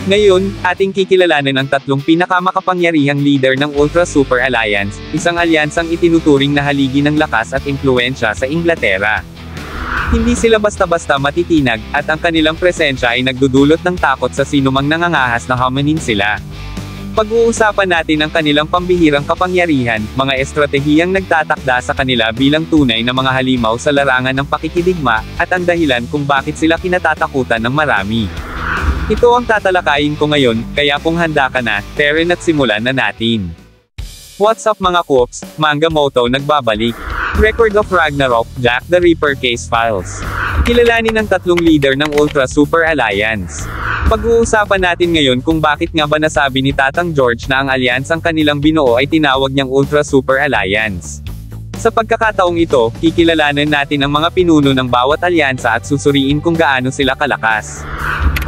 Ngayon, ating kikilalanin ang tatlong pinakamakapangyarihang leader ng Ultra Super Alliance, isang alyansang itinuturing na haligi ng lakas at impluwensya sa Inglaterra. Hindi sila basta-basta matitinag, at ang kanilang presensya ay nagdudulot ng takot sa sinumang nangangahas na hamanin sila. Pag-uusapan natin ang kanilang pambihirang kapangyarihan, mga estratehiyang nagtatakda sa kanila bilang tunay na mga halimaw sa larangan ng pakikidigma, at ang dahilan kung bakit sila kinatatakutan ng marami. Ito ang tatalakayin ko ngayon, kaya kung handa ka na, tara at simulan na natin. What's up mga Koops, Manga Moto nagbabalik. Record of Ragnarok, Jack the Ripper Case Files. Kilalanin ang tatlong leader ng Ultra Super Alliance. Pag-uusapan natin ngayon kung bakit nga ba nasabi ni Tatang George na ang alyansang kanilang binuo ay tinawag niyang Ultra Super Alliance. Sa pagkakataong ito, kikilalanin natin ang mga pinuno ng bawat alyansa at susuriin kung gaano sila kalakas.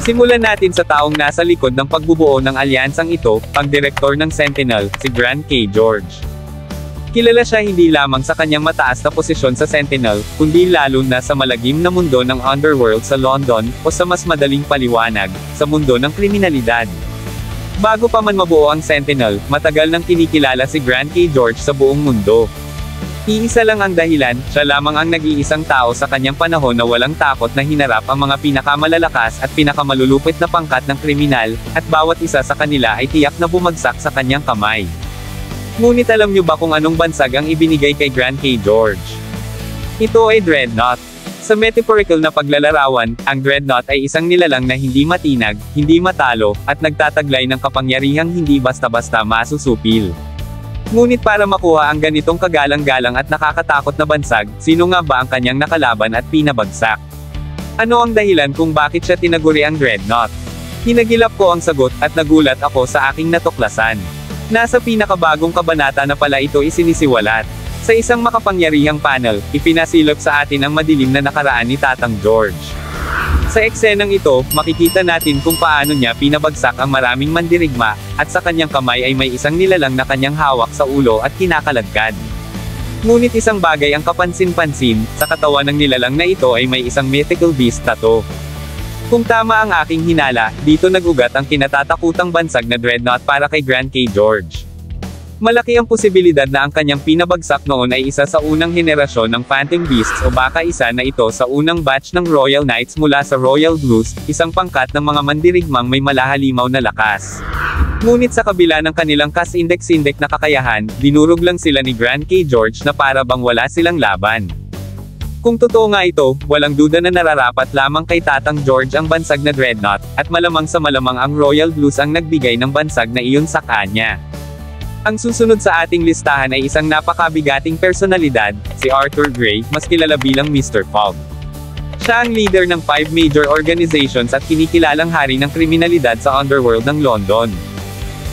Simulan natin sa taong nasa likod ng pagbubuo ng alyansang ito, ang direktor ng Sentinel, si Grant K. George. Kilala siya hindi lamang sa kanyang mataas na posisyon sa Sentinel, kundi lalo na sa malagim na mundo ng underworld sa London, o sa mas madaling paliwanag, sa mundo ng kriminalidad. Bago pa man mabuo ang Sentinel, matagal nang kinikilala si Grant K. George sa buong mundo. Iisa lang ang dahilan, siya lamang ang nag-iisang tao sa kanyang panahon na walang takot na hinarap ang mga pinakamalalakas at pinakamalulupit na pangkat ng kriminal, at bawat isa sa kanila ay tiyak na bumagsak sa kanyang kamay. Ngunit alam niyo ba kung anong bansag ang ibinigay kay Grant K. George? Ito ay Dreadnought. Sa metaphorical na paglalarawan, ang Dreadnought ay isang nilalang na hindi matinag, hindi matalo, at nagtataglay ng kapangyarihang hindi basta-basta masusupil. Ngunit para makuha ang ganitong kagalang-galang at nakakatakot na bansag, sino nga ba ang kanyang nakalaban at pinabagsak? Ano ang dahilan kung bakit siya tinaguri ang Dreadnought? Hinagilap ko ang sagot, at nagulat ako sa aking natuklasan. Nasa pinakabagong kabanata na pala ito isinisiwalat. Sa isang makapangyarihang panel, ipinasilop sa atin ang madilim na nakaraan ni Tatang George. Sa eksenang ito, makikita natin kung paano niya pinabagsak ang maraming mandirigma, at sa kanyang kamay ay may isang nilalang na kanyang hawak sa ulo at kinakaladkad. Ngunit isang bagay ang kapansin-pansin, sa katawan ng nilalang na ito ay may isang mythical beast tattoo. Kung tama ang aking hinala, dito nag-ugat ang kinatatakutang bansag na Dreadnought para kay Grant K. George. Malaki ang posibilidad na ang kanyang pinabagsak noon ay isa sa unang henerasyon ng Phantom Beasts o baka isa na ito sa unang batch ng Royal Knights mula sa Royal Blues, isang pangkat ng mga mandirigmang may malahalimaw na lakas. Ngunit sa kabila ng kanilang kas-indek-sindek na kakayahan, dinurog lang sila ni Grant K. George na para bang wala silang laban. Kung totoo nga ito, walang duda na nararapat lamang kay Tatang George ang bansag na Dreadnought, at malamang sa malamang ang Royal Blues ang nagbigay ng bansag na iyon sa kanya. Ang susunod sa ating listahan ay isang napakabigating personalidad, si Arthur Grey, mas kilala bilang Mr. Fogg. Siya ang leader ng 5 major organizations at kinikilalang hari ng kriminalidad sa underworld ng London.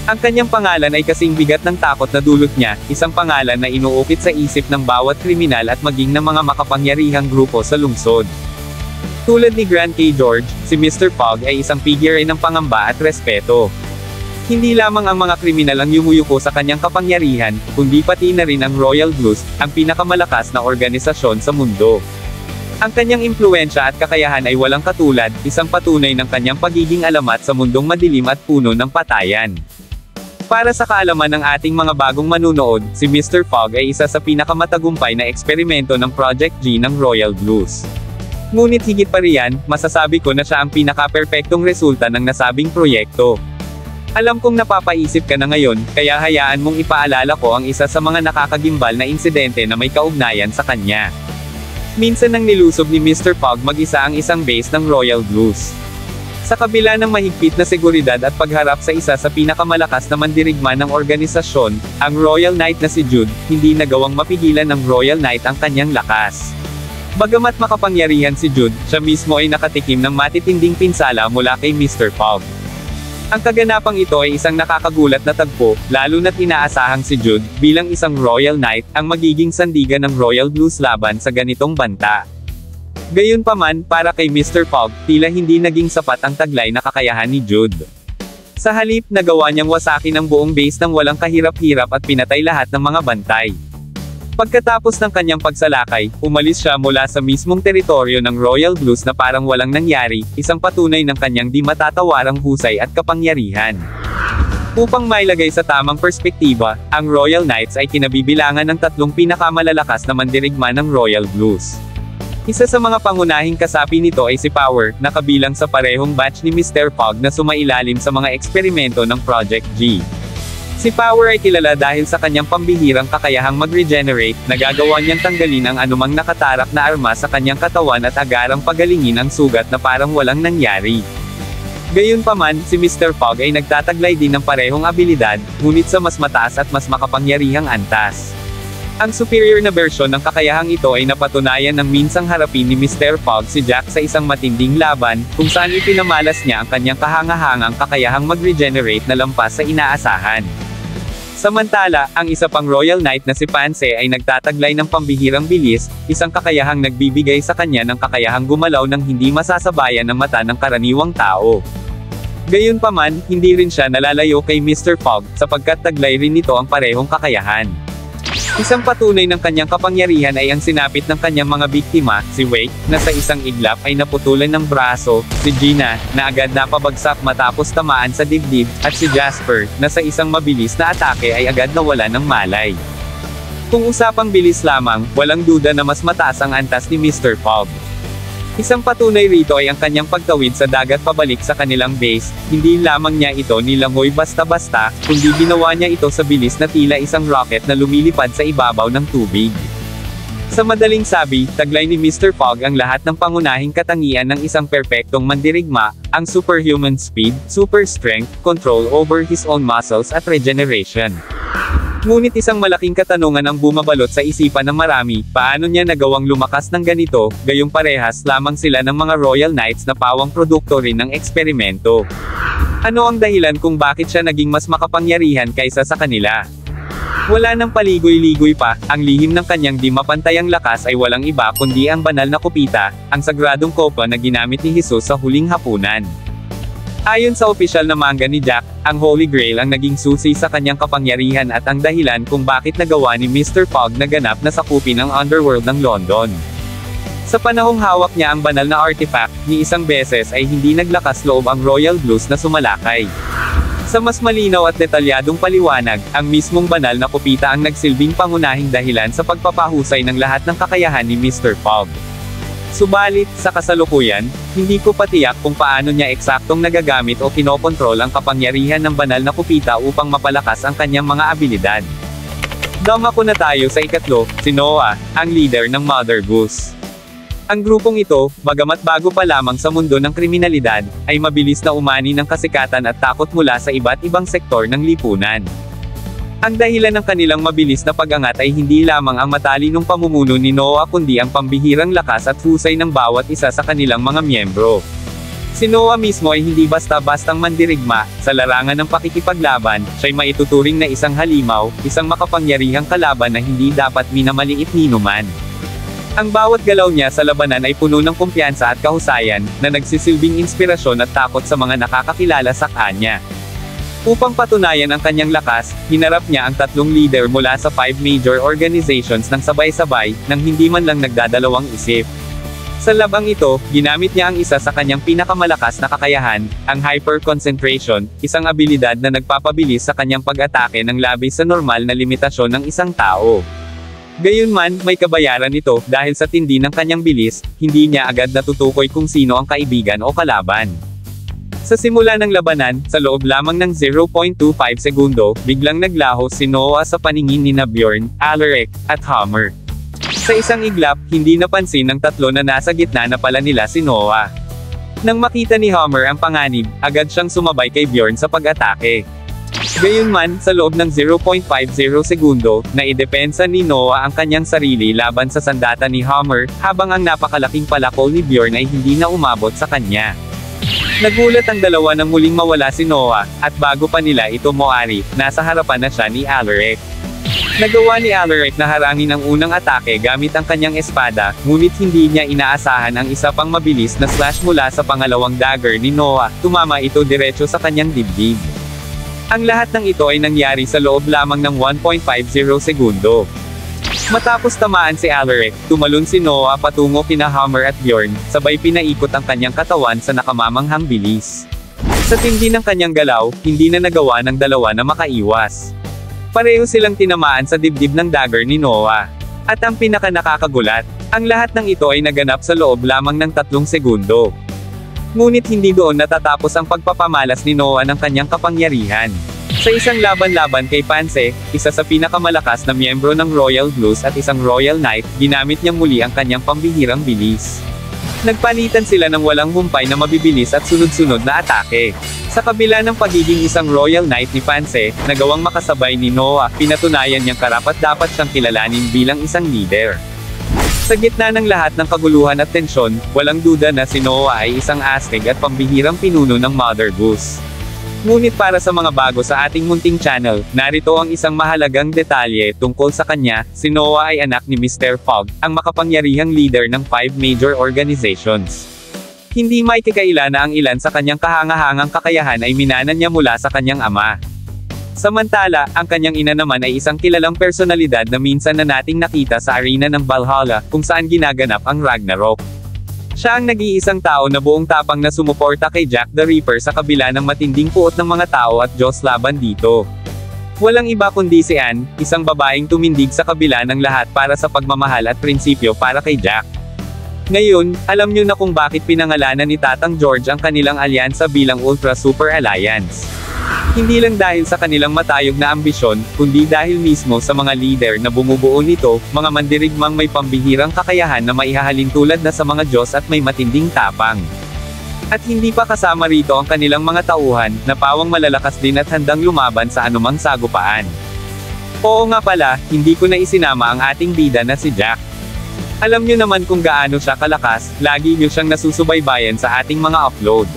Ang kanyang pangalan ay kasing bigat ng takot na dulot niya, isang pangalan na inuukit sa isip ng bawat kriminal at maging ng mga makapangyarihang grupo sa lungsod. Tulad ni Grant K. George, si Mr. Fogg ay isang figure ng pangamba at respeto. Hindi lamang ang mga kriminal ang yumuyuko sa kanyang kapangyarihan, kundi pati na rin ang Royal Blues, ang pinakamalakas na organisasyon sa mundo. Ang kanyang impluwensya at kakayahan ay walang katulad, isang patunay ng kanyang pagiging alamat sa mundong madilim at puno ng patayan. Para sa kaalaman ng ating mga bagong manunood, si Mr. Fogg ay isa sa pinakamatagumpay na eksperimento ng Project G ng Royal Blues. Ngunit higit pa riyan, masasabi ko na siya ang pinaka-perpektong resulta ng nasabing proyekto. Alam kong napapaisip ka na ngayon, kaya hayaan mong ipaalala ko ang isa sa mga nakakagimbal na insidente na may kaugnayan sa kanya. Minsan nang nilusob ni Mr. Fogg mag-isa ang isang base ng Royal Blues. Sa kabila ng mahigpit na seguridad at pagharap sa isa sa pinakamalakas na mandirigma ng organisasyon, ang Royal Knight na si Jude, hindi nagawang mapigilan ng Royal Knight ang kanyang lakas. Bagamat makapangyarihan si Jude, siya mismo ay nakatikim ng matitinding pinsala mula kay Mr. Fogg. Ang kaganapang ito ay isang nakakagulat na tagpo, lalo na't inaasahang si Jude, bilang isang Royal Knight, ang magiging sandigan ng Royal Blues laban sa ganitong banta. Gayunpaman, para kay Mr. Fogg, tila hindi naging sapat ang taglay na kakayahan ni Jude. Sa halip, nagawa niyang wasakin ang buong base ng walang kahirap-hirap at pinatay lahat ng mga bantay. Pagkatapos ng kanyang pagsalakay, umalis siya mula sa mismong teritoryo ng Royal Blues na parang walang nangyari, isang patunay ng kanyang di matatawarang husay at kapangyarihan. Upang mailagay sa tamang perspektiba, ang Royal Knights ay kinabibilangan ng tatlong pinakamalalakas na mandirigma ng Royal Blues. Isa sa mga pangunahing kasapi nito ay si Power, na kabilang sa parehong batch ni Mr. Fogg na sumailalim sa mga eksperimento ng Project G. Si Power ay kilala dahil sa kanyang pambihirang kakayahang mag-regenerate, nagagawa niyang tanggalin ang anumang nakatarak na arma sa kanyang katawan at agarang pagalingin ang sugat na parang walang nangyari. Gayunpaman, si Mr. Fogg ay nagtataglay din ng parehong abilidad, ngunit sa mas mataas at mas makapangyarihang antas. Ang superior na bersyon ng kakayahang ito ay napatunayan ng minsang harapin ni Mr. Fogg si Jack sa isang matinding laban, kung saan ipinamalas niya ang kanyang kahangahangang kakayahang mag-regenerate na lampas sa inaasahan. Samantala, ang isa pang Royal Knight na si Pansy ay nagtataglay ng pambihirang bilis, isang kakayahang nagbibigay sa kanya ng kakayahang gumalaw ng hindi masasabayan ng mata ng karaniwang tao. Gayunpaman, hindi rin siya nalalayo kay Mr. Fogg, sapagkat taglay rin nito ang parehong kakayahan. Isang patunay ng kanyang kapangyarihan ay ang sinapit ng kanyang mga biktima, si Wake, na sa isang iglap ay naputulan ng braso, si Gina, na agad napabagsak matapos tamaan sa dibdib, at si Jasper, na sa isang mabilis na atake ay agad nawala ng malay. Kung usapang bilis lamang, walang duda na mas mataas ang antas ni Mr. Fogg. Isang patunay rito ay ang kanyang pagtawid sa dagat pabalik sa kanilang base, hindi lamang niya ito nilangoy basta-basta, kundi ginawa niya ito sa bilis na tila isang rocket na lumilipad sa ibabaw ng tubig. Sa madaling sabi, taglay ni Mr. Fogg ang lahat ng pangunahing katangian ng isang perpektong mandirigma, ang superhuman speed, super strength, control over his own muscles at regeneration. Ngunit isang malaking katanungan ang bumabalot sa isipan ng marami, paano niya nagawang lumakas ng ganito, gayong parehas lamang sila ng mga Royal Knights na pawang produkto rin ng eksperimento. Ano ang dahilan kung bakit siya naging mas makapangyarihan kaysa sa kanila? Wala nang paligoy-ligoy pa, ang lihim ng kanyang di mapantayang lakas ay walang iba kundi ang banal na kupita, ang sagradong kopa na ginamit ni Jesus sa huling hapunan. Ayon sa opisyal na manga ni Jack, ang Holy Grail ang naging susi sa kanyang kapangyarihan at ang dahilan kung bakit nagawa ni Mr. Fogg na ganap na sakupin ang underworld ng London. Sa panahong hawak niya ang banal na artifact, ni isang beses ay hindi naglakas loob ang Royal Blues na sumalakay. Sa mas malinaw at detalyadong paliwanag, ang mismong banal na kupita ang nagsilbing pangunahing dahilan sa pagpapahusay ng lahat ng kakayahan ni Mr. Fogg. Subalit, sa kasalukuyan, hindi ko patiyak kung paano niya eksaktong nagagamit o kinokontrol ang kapangyarihan ng banal na kupita upang mapalakas ang kanyang mga abilidad. Dumako na tayo sa ikatlo, si Noah, ang leader ng Mother Goose. Ang grupong ito, bagamat bago pa lamang sa mundo ng kriminalidad, ay mabilis na umani ng kasikatan at takot mula sa iba't ibang sektor ng lipunan. Ang dahilan ng kanilang mabilis na pag-angat ay hindi lamang ang matalinong pamumuno ni Noah kundi ang pambihirang lakas at husay ng bawat isa sa kanilang mga miyembro. Si Noah mismo ay hindi basta-bastang mandirigma, sa larangan ng pakikipaglaban, siya'y maituturing na isang halimaw, isang makapangyarihang kalaban na hindi dapat minamaliit ninuman. Ang bawat galaw niya sa labanan ay puno ng kumpiyansa at kahusayan, na nagsisilbing inspirasyon at takot sa mga nakakakilala sa kanya. Upang patunayan ang kanyang lakas, hinarap niya ang tatlong leader mula sa 5 major organizations ng sabay-sabay, nang hindi man lang nagdadalawang isip. Sa labang ito, ginamit niya ang isa sa kanyang pinakamalakas na kakayahan, ang hyper-concentration, isang abilidad na nagpapabilis sa kanyang pag-atake ng labis sa normal na limitasyon ng isang tao. Gayunman, may kabayaran ito, dahil sa tindi ng kanyang bilis, hindi niya agad natutukoy kung sino ang kaibigan o kalaban. Sa simula ng labanan, sa loob lamang ng 0.25 segundo, biglang naglaho si Noah sa paningin nina Bjorn, Alaric, at Hammer. Sa isang iglap, hindi napansin ng tatlo na nasa gitna na pala nila si Noah. Nang makita ni Hammer ang panganib, agad siyang sumabay kay Bjorn sa pag-atake. Gayunman, sa loob ng 0.50 segundo, naidepensa ni Noah ang kanyang sarili laban sa sandata ni Hammer, habang ang napakalaking palakol ni Bjorn ay hindi na umabot sa kanya. Nagulat ang dalawa nang muling mawala si Noah, at bago pa nila ito moari, nasa harapan na siya ni Alaric. Nagawa ni Alaric na harangin ang unang atake gamit ang kanyang espada, ngunit hindi niya inaasahan ang isa pang mabilis na slash mula sa pangalawang dagger ni Noah, tumama ito diretso sa kanyang dibdib. Ang lahat ng ito ay nangyari sa loob lamang ng 1.50 segundo. Matapos tamaan si Alaric, tumalon si Noah patungo kina Hammer at Bjorn, sabay pinaikot ang kanyang katawan sa nakamamanghang bilis. Sa tindi ng kanyang galaw, hindi na nagawa ng dalawa na makaiwas. Pareho silang tinamaan sa dibdib ng dagger ni Noah. At ang pinaka-nakakagulat, ang lahat ng ito ay naganap sa loob lamang ng 3 segundo. Ngunit hindi doon natatapos ang pagpapamalas ni Noah ng kanyang kapangyarihan. Sa isang laban-laban kay Pansy, isa sa pinakamalakas na miyembro ng Royal Blues at isang Royal Knight, ginamit niya muli ang kanyang pambihirang bilis. Nagpalitan sila ng walang humpay na mabibilis at sunod-sunod na atake. Sa kabila ng pagiging isang Royal Knight ni Pansy, nagawang makasabay ni Noah, pinatunayan niyang karapat-dapat siyang kilalanin bilang isang leader. Sa gitna ng lahat ng kaguluhan at tensyon, walang duda na si Noah ay isang astig at pambihirang pinuno ng Mother Goose. Ngunit para sa mga bago sa ating munting channel, narito ang isang mahalagang detalye tungkol sa kanya. Si Noah ay anak ni Mr. Fogg, ang makapangyarihang leader ng 5 major organizations. Hindi may kikaila na ang ilan sa kanyang kahangahangang kakayahan ay minanan niya mula sa kanyang ama. Samantala, ang kanyang ina naman ay isang kilalang personalidad na minsan na nating nakita sa arena ng Valhalla, kung saan ginaganap ang Ragnarok. Siya ang nag-iisang tao na buong tapang na sumuporta kay Jack the Ripper sa kabila ng matinding puot ng mga tao at Diyos laban dito. Walang iba kundi si Anne, isang babaeng tumindig sa kabila ng lahat para sa pagmamahal at prinsipyo para kay Jack. Ngayon, alam niyo na kung bakit pinangalanan ni Tatang George ang kanilang alyansa bilang Ultra Super Alliance. Hindi lang dahil sa kanilang matayog na ambisyon, kundi dahil mismo sa mga leader na bumubuo nito, mga mandirigmang may pambihirang kakayahan na maihahalin tulad na sa mga Diyos at may matinding tapang. At hindi pa kasama rito ang kanilang mga tauhan, na pawang malalakas din at handang lumaban sa anumang sagupaan. Oo nga pala, hindi ko na isinama ang ating bida na si Jack. Alam nyo naman kung gaano siya kalakas, lagi nyo siyang nasusubaybayan sa ating mga upload.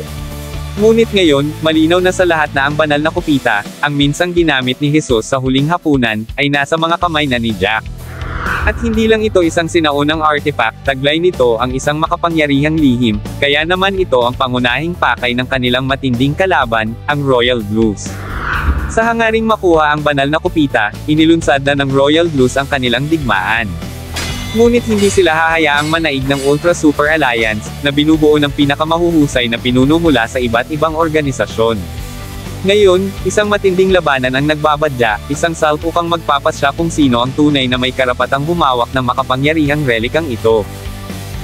Ngunit ngayon, malinaw na sa lahat na ang banal na kupita, ang minsang ginamit ni Jesus sa huling hapunan, ay nasa mga kamay na ni Jack. At hindi lang ito isang sinaunang artifact, taglay nito ang isang makapangyarihang lihim, kaya naman ito ang pangunahing pakay ng kanilang matinding kalaban, ang Royal Blues. Sa hangaring makuha ang banal na kupita, inilunsad na ng Royal Blues ang kanilang digmaan. Ngunit hindi sila hahayaang manaig ng Ultra Super Alliance, na binubuo ng pinakamahuhusay na pinuno mula sa iba't ibang organisasyon. Ngayon, isang matinding labanan ang nagbabadya, isang salpukang magpapasya kung sino ang tunay na may karapatang humawak ng makapangyarihang relikang ito.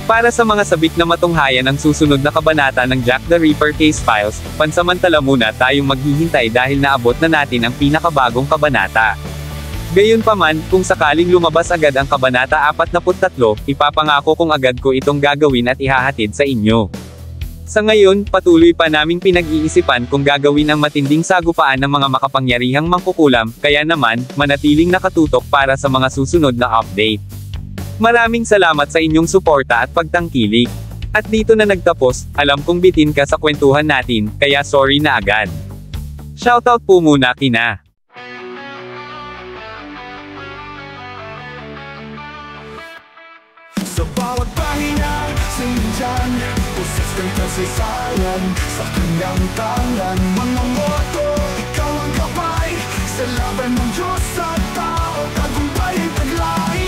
Para sa mga sabik na matunghayan ang susunod na kabanata ng Jack the Ripper Case Files, pansamantala muna tayong maghihintay dahil naabot na natin ang pinakabagong kabanata. Gayunpaman, kung sakaling lumabas agad ang Kabanata 43, ipapangako kong agad ko itong gagawin at ihahatid sa inyo. Sa ngayon, patuloy pa naming pinag-iisipan kung gagawin ang matinding sagupaan ng mga makapangyarihang mangkukulam, kaya naman, manatiling nakatutok para sa mga susunod na update. Maraming salamat sa inyong suporta at pagtangkilik. At dito na nagtapos, alam kong bitin ka sa kwentuhan natin, kaya sorry na agad. Shoutout po muna kina sa bawat pahinga, sindihan, pusisteng kasaysayan, sa kanyang tangan, mga moto, ikaw ang kapay, sa laban ng Diyos at tao, tagumpay ang taglay.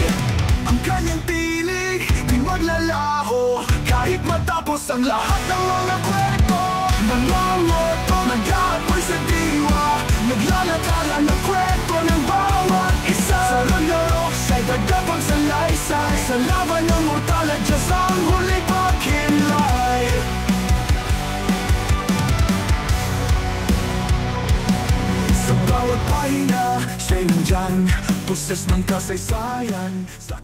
Ang kanyang tinig, di maglalaho, kahit matapos ang lahat ng mga kwento. Mga moto, nag-aapoy sa diwa, naglalagala ng kwento ng bawat isa. Sa Ragnarok, siya'y dagdapang sa laysay, sa laban ng mortal at Diyos ang huling pagkilay. Sa bawat pahinga, siya'y nandyan, puses ng kasaysayan, sa